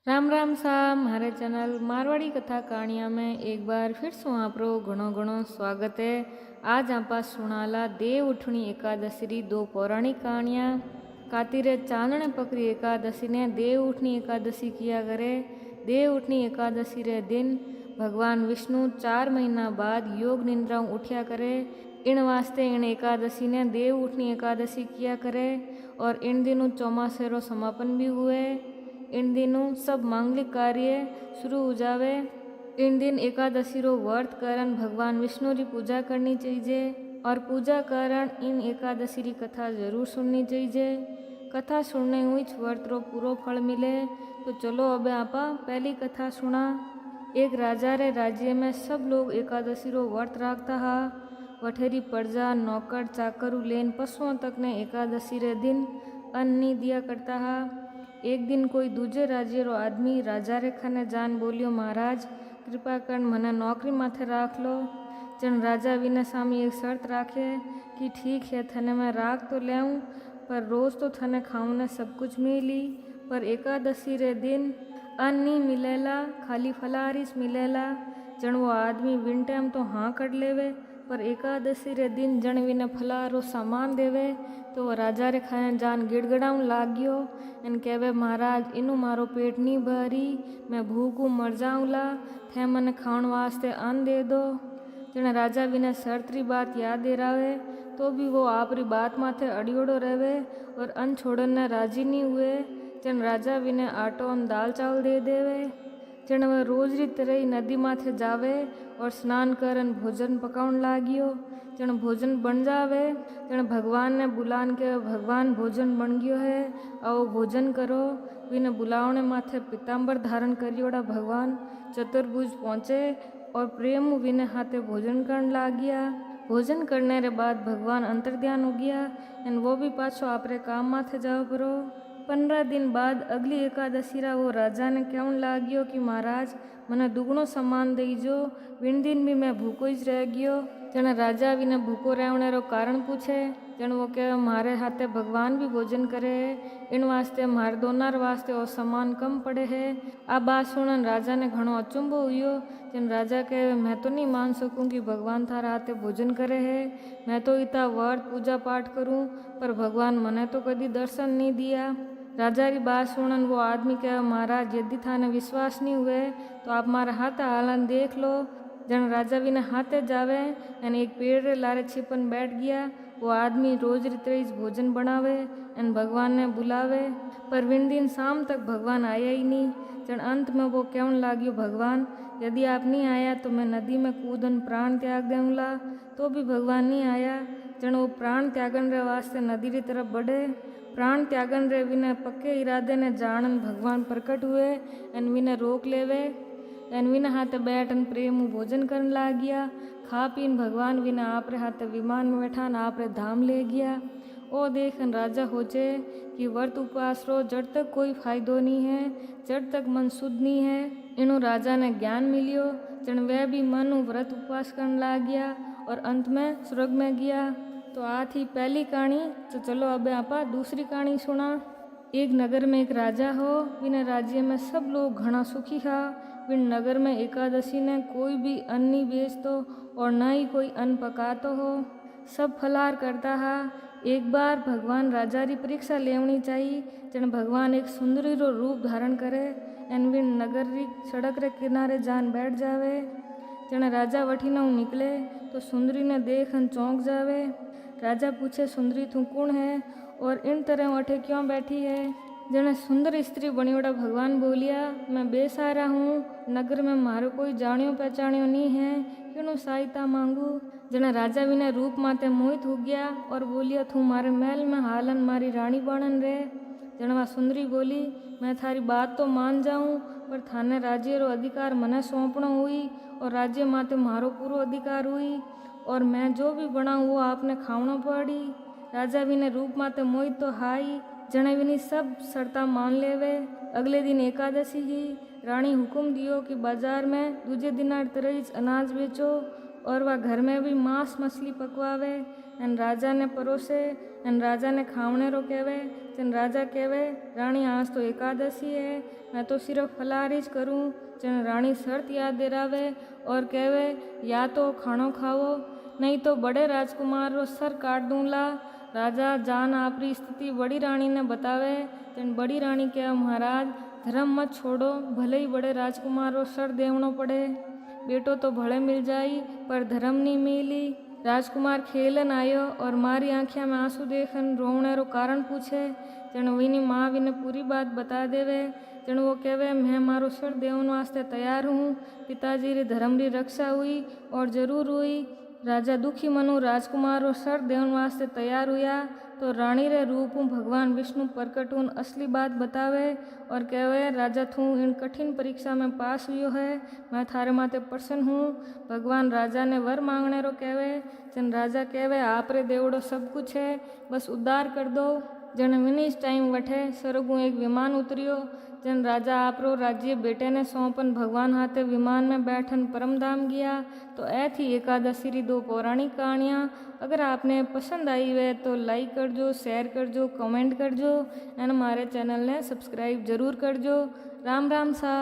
राम राम सा हमारे चैनल मारवाड़ी कथा कहानियाँ में एक बार फिर से आपरो घणो घणो स्वागत है। आज आप सुनाला देव उठनी एकादशी री दो पौराणिक कहानियाँ। कातिरे चांदने पकड़ी एकादशी ने देव उठनी एकादशी किया करे। देव उठनी एकादशी रे दिन भगवान विष्णु 4 महीना बाद योग निंद्राओं उठ्या करे। इन वास्ते इन एकादशी ने देव उठनी एकादशी किया करे और इन दिनों चौमासे रो समापन भी हुए। इन दिनों सब मांगलिक कार्य शुरू हो जावे। इन दिन एकादशी रो व्रत करन भगवान विष्णु री पूजा करनी चाहिए और पूजा करन इन एकादशी री कथा जरूर सुननी चाहिए। कथा सुनने हुई व्रत रो पूरो फल मिले। तो चलो अब आपा पहली कथा सुना। एक राजा रे राज्य में सब लोग एकादशी रो व्रत रखता हा। वठेरी प्रजा नौकर चाकरू लेन पशुओं तक ने एकादशी रे दिन अन्न नहीं दिया करता हा। एक दिन कोई दूजे राज्य रो आदमी राजा रे खाने जान बोलियो, महाराज कृपा कर मने नौकरी माथे राख लो। जन राजा विने सामी एक शर्त राखे कि ठीक है थने मैं राख तो लेऊँ, पर रोज तो थने खाऊं ने सब कुछ मिली, पर एकादशी रे दिन अन्न नहीं मिलेला, खाली फलाहारिस मिलेला। जन वो आदमी विन टाइम तो हाँ कर लेवे, पर एकादशी रे दिन जन विने फलाहारो सामान देवे तो वो राजा रे खाने जान गिड़गड़ाऊं लाग गयो एन कहवे, महाराज इनू मारो पेट नहीं भरी, मैं भूखू मर जाऊँला, थे मने खाण वास्ते अन्न दे दो। जन राजा विने शर्त री बात याद दिलावे तो भी वो आपरी बात माथे अड़ियोड़ो रहे और अन्न छोड़ने राजी नहीं हुए। जन राजा विने आटो और दाल चावल दे देवे। जन वह रोज री तरह ही नदी माथे जावे और स्नान करन भोजन पकाउन लागियो। जन भोजन बन जावे जन भगवान ने बुलान के, भगवान भोजन बन गयो है, आओ भोजन करो। विने बुलावने माथे पीताम्बर धारण करियोड़ा भगवान चतुर्भुज पहुँचे और प्रेम विने हाथे भोजन करन लागिया। भोजन करने रे बाद भगवान अंतर्ध्यान हो गया एन वो भी पाछो आपरे काम माथे जाओ परो। 15 दिन बाद अगली एकादशी रा वो राजा ने कहन लाग्यो कि महाराज मने दुगणो सामान दईजो, विन दिन भी मैं भूखो ही रह गयो। जन राजा विने भूखो रहने रो कारण पूछे। जन वो कहे, मारे हाथे भगवान भी भोजन करे है, इन वास्ते मारे दोनार वास्ते और सामान कम पड़े है। आ बात सुनन राजा ने घणो अचंभो हुयो। जन राजा कहे, मैं तो नहीं मान सकूँ कि भगवान थारा हाथे भोजन करे है, मैं तो इतना व्रत पूजा पाठ करूँ, पर भगवान मने तो कभी दर्शन नहीं दिया। राजा री बात सुनन वो आदमी कहे, महाराज यदि थाने विश्वास नहीं हुए तो आप मारा हाथ हालन देख लो। जन राजा भी ने हाथे जावे एन एक पेड़ रे लारे छिपन बैठ गया। वो आदमी रोज री तरह भोजन बनावे एन भगवान ने बुलावे, पर विन दिन शाम तक भगवान आया ही नहीं। जन अंत में वो कहन लाग्यो, भगवान यदि आप नहीं आया तो मैं नदी में कूदन प्राण त्याग देऊँला। तो भी भगवान नहीं आया। जन वो प्राण त्यागन रे वास्ते नदी री तरफ बढ़े। प्राण त्यागन रे विने पक्के इरादे ने जानन भगवान प्रकट हुए एन विने रोक लेवे एन विने हाथे बैठन प्रेम भोजन करन लाग गया। खा पीन भगवान विने आपरे हाथे विमान में बैठान आपरे धाम ले गया। ओ देखन राजा होचे कि व्रत उपवास रो जड़ तक कोई फायदो नहीं है, जड़ तक मन शुद्ध नहीं है। इनु राजा ने ज्ञान मिलियो। जन वह भी मन व्रत उपवास करन लाग गया और अंत में स्वर्ग में गया। तो आ थी पहली कहानी। तो चलो अब आपा दूसरी कहानी सुना। एक नगर में एक राजा हो, बिन राज्य में सब लोग घना सुखी था। बिन नगर में एकादशी ने कोई भी अन्न नहीं बेचतो और न ही कोई अन्न पकातो हो, सब फलाहार करता हा। एक बार भगवान राजा री परीक्षा लेवनी चाहिए। जन भगवान एक सुंदरी रो रूप धारण करे एन बिन नगर री सड़क रे किनारे जान बैठ जावे। जन राजा वठीना निकले तो सुंदरी ने देखन चौंक जावे। राजा पूछे, सुंदरी तू कौन है और इन तरह वठे क्यों बैठी है? जने सुंदर स्त्री बनियोड़ा भगवान बोलिया, मैं बेसहारा हूँ, नगर में मारो कोई जानियो पहचानियो नहीं है, क्यों सहायता मांगू। जने राजा विने रूप माते मोहित हो गया और बोलिया, तू मारे महल में हालन मारी रानी बनन रे। जनवा सुंदरी बोली, मैं थारी बात तो मान जाऊँ, पर थाने राज्य रो अधिकार मने सौंपणो हुई और राज्य माते मारो पूरो अधिकार हुई और मैं जो भी बनाऊँ वो आपने खावनो पड़ी। राजा भी ने रूप माते मोहित तो हाई। जने भी सब शर्ता मान लेवे। अगले दिन एकादशी ही रानी हुक्म दियो कि बाजार में दूजे दिनार तरह अनाज बेचो और वह घर में भी मांस मछली पकवावे अन राजा ने परोसे अन राजा ने खावणे रो कहवे। जन राजा कहवे रानी आज तो एकादशी है, मैं तो सिर्फ फलाहारी ज करूँ। जन रानी शर्त याद दिलावे और कहवे या तो खानो खाओ नहीं तो बड़े राजकुमार रो सर काट दूंला। राजा जान आपरी स्थिति बड़ी रानी ने बतावे। जन बड़ी रानी कहे महाराज धर्म मत छोड़ो, भले ही बड़े राजकुमार रो सर देवनो पड़े, बेटो तो भले मिल जाई पर धर्म नहीं मिली। राजकुमार खेलन आयो और मारी आँखिया में आंसू देखन रोवणे रो कारण पूछे। जन विनी माँ विने पूरी बात बता देवे। जन वो कहवे मैं मारो सर देवन वास्ते तैयार हूँ, पिताजी री धर्म री रक्षा हुई और जरूर हुई। राजा दुखी मनु राजकुमार रो सर देवन वास्ते तैयार हुआ तो रानी रे रूप हूँ भगवान विष्णु प्रकट हूँ असली बात बतावे और कहवे राजा तू इन कठिन परीक्षा में पास हुई है, मैं थारे माते प्रसन्न हूँ। भगवान राजा ने वर मांगने रो कहवे। जन राजा कहवे आप रे देवड़ो सब कुछ है, बस उद्धार कर दो। जन विनिस टाइम वठे सरगू एक विमान उतरियो। जन राजा आपरो राज्य बेटे ने सौंपन भगवान हाथे विमान में बैठन परमधाम गया। तो ऐ थी एकादशी री 2 पौराणिक कहानियाँ। अगर आपने पसंद आई है तो लाइक करजो, शेयर करजो, कमेंट करजो एंड हमारे चैनल ने सब्सक्राइब जरूर करजो। राम राम सा।